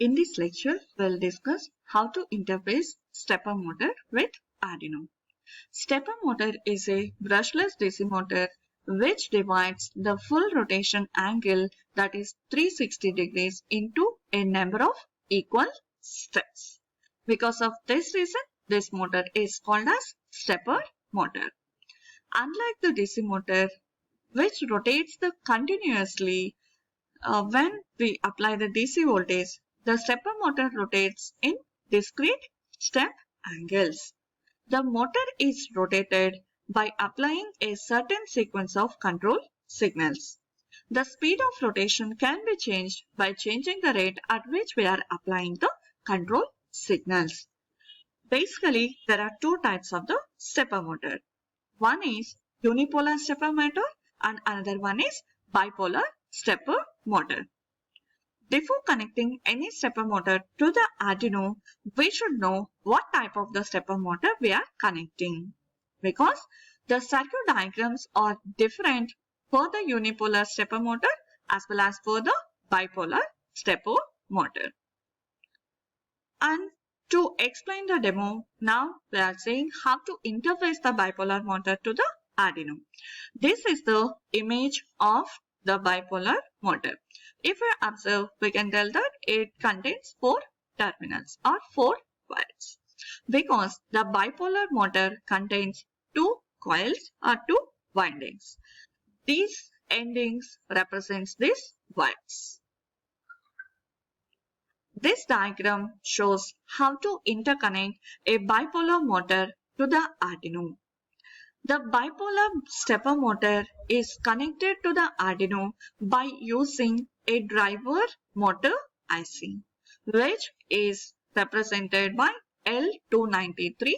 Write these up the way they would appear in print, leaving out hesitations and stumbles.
In this lecture, we'll discuss how to interface stepper motor with Arduino. Stepper motor is a brushless DC motor which divides the full rotation angle, that is 360 degrees, into a number of equal steps. Because of this reason, this motor is called as stepper motor. Unlike the DC motor, which rotates continuously when we apply the DC voltage, the stepper motor rotates in discrete step angles. The motor is rotated by applying a certain sequence of control signals. The speed of rotation can be changed by changing the rate at which we are applying the control signals. Basically, there are two types of the stepper motor. One is unipolar stepper motor and another one is bipolar stepper motor. Before connecting any stepper motor to the Arduino, we should know what type of the stepper motor we are connecting, because the circuit diagrams are different for the unipolar stepper motor as well as for the bipolar stepper motor. And to explain the demo, now we are saying how to interface the bipolar motor to the Arduino. This is the image of the bipolar motor. If we observe, we can tell that it contains 4 terminals or 4 wires, because the bipolar motor contains 2 coils or 2 windings. These endings represents these wires. This diagram shows how to interconnect a bipolar motor to the Arduino. The bipolar stepper motor is connected to the Arduino by using a driver motor IC, which is represented by L293D.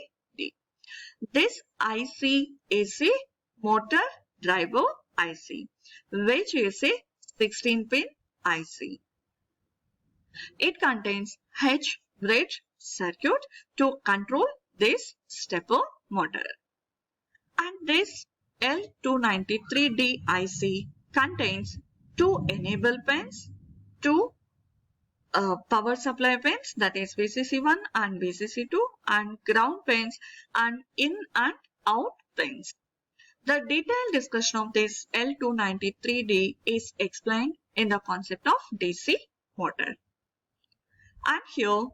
This IC is a motor driver IC, which is a 16-pin IC. It contains H-bridge circuit to control this stepper motor. And this L293D IC contains 2 enable pins, 2 power supply pins, that is VCC1 and VCC2, and ground pins and in and out pins. The detailed discussion of this L293D is explained in the concept of DC motor. And here,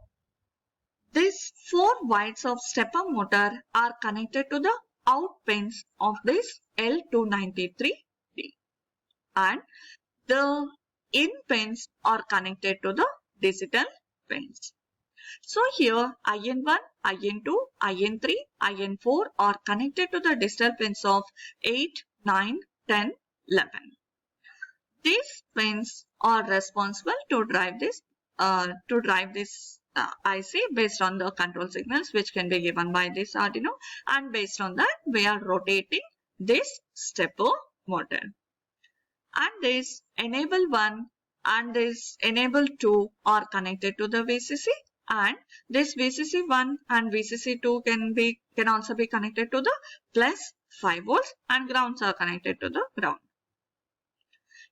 these 4 wires of stepper motor are connected to the out pins of this L293D, and the in pins are connected to the digital pins. So here IN1, IN2, IN3, IN4 are connected to the digital pins of 8, 9, 10, 11. These pins are responsible to drive this IC based on the control signals which can be given by this Arduino, and based on that we are rotating this stepper motor. And this enable 1 and this enable 2 are connected to the VCC, and this VCC1 and VCC2 can also be connected to the plus 5 volts, and grounds are connected to the ground.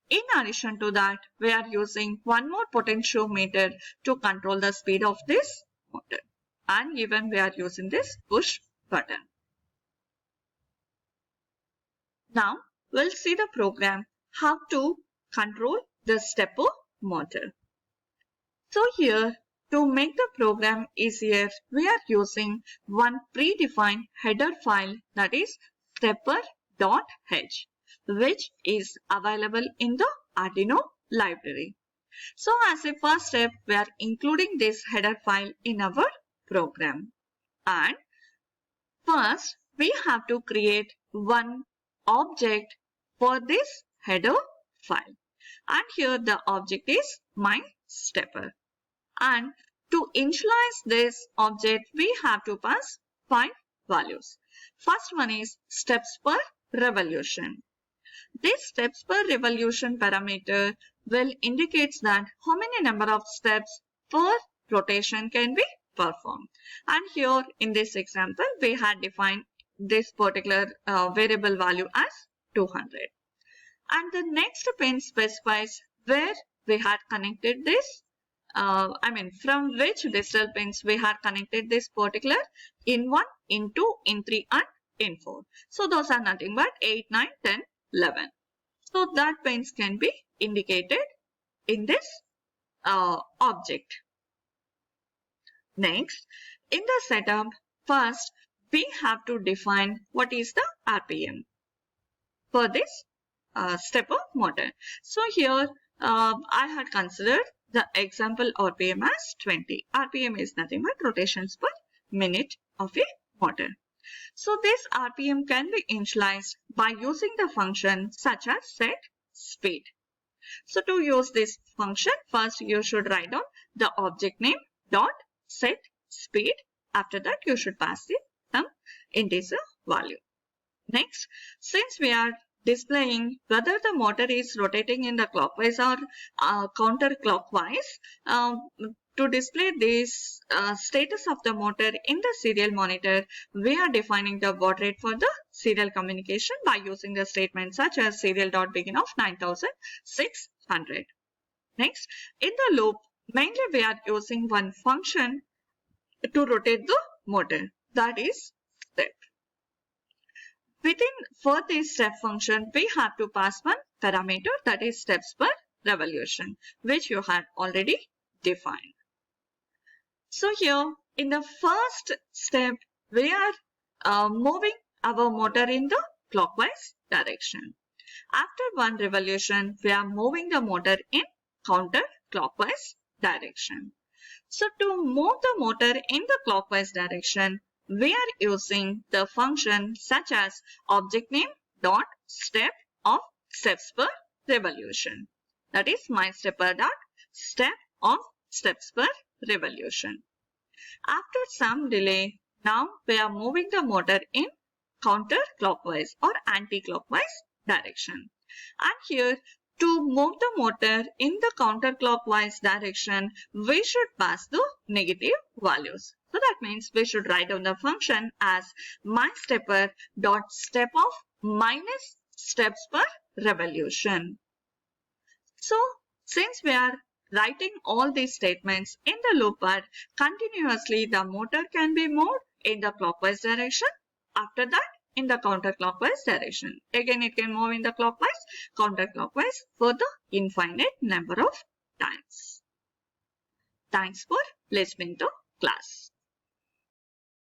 In addition to that, we are using one more potentiometer to control the speed of this motor, and even we are using this push button. Now we'll see the program how to control the stepper motor. So here, to make the program easier, we are using one predefined header file, that is stepper.h, which is available in the Arduino library. So as a first step, we are including this header file in our program. And first, we have to create one object for this header file. And here the object is my stepper. And to initialize this object, we have to pass 5 values. First one is steps per revolution. This steps per revolution parameter will indicates that how many number of steps per rotation can be performed. And here in this example, we had defined this particular variable value as 200. And the next pin specifies where we had connected this from which digital pins we had connected this particular in 1, in 2, in 3 and in 4. So those are nothing but 8, 9, 10, 11. So that pins can be indicated in this object. Next, in the setup, first we have to define what is the RPM for this stepper motor. So here I had considered the example RPM as 20. RPM is nothing but rotations per minute of a motor. So this RPM can be initialized by using the function such as set speed. So to use this function, first you should write down the object name dot set speed. After that you should pass the some integer value. Next, since we are displaying whether the motor is rotating in the clockwise or counterclockwise, to display this status of the motor in the serial monitor, we are defining the baud rate for the serial communication by using the statement such as serial.begin of 9600. Next, in the loop, mainly we are using one function to rotate the motor, that is step. For this step function, we have to pass one parameter, that is steps per revolution, which you had already defined. So here in the first step, we are moving our motor in the clockwise direction. After one revolution, we are moving the motor in counterclockwise direction. So to move the motor in the clockwise direction, we are using the function such as object name dot step of steps per revolution. That is my stepper dot step of steps per revolution. After some delay, now we are moving the motor in counterclockwise or anti-clockwise direction. And here, to move the motor in the counterclockwise direction, we should pass the negative values. So that means we should write down the function as my stepper dot step of minus steps per revolution. So since we are writing all these statements in the loop part, continuously the motor can be moved in the clockwise direction. After that, in the counterclockwise direction. Again, it can move in the clockwise, counterclockwise for the infinite number of times. Thanks for listening to class.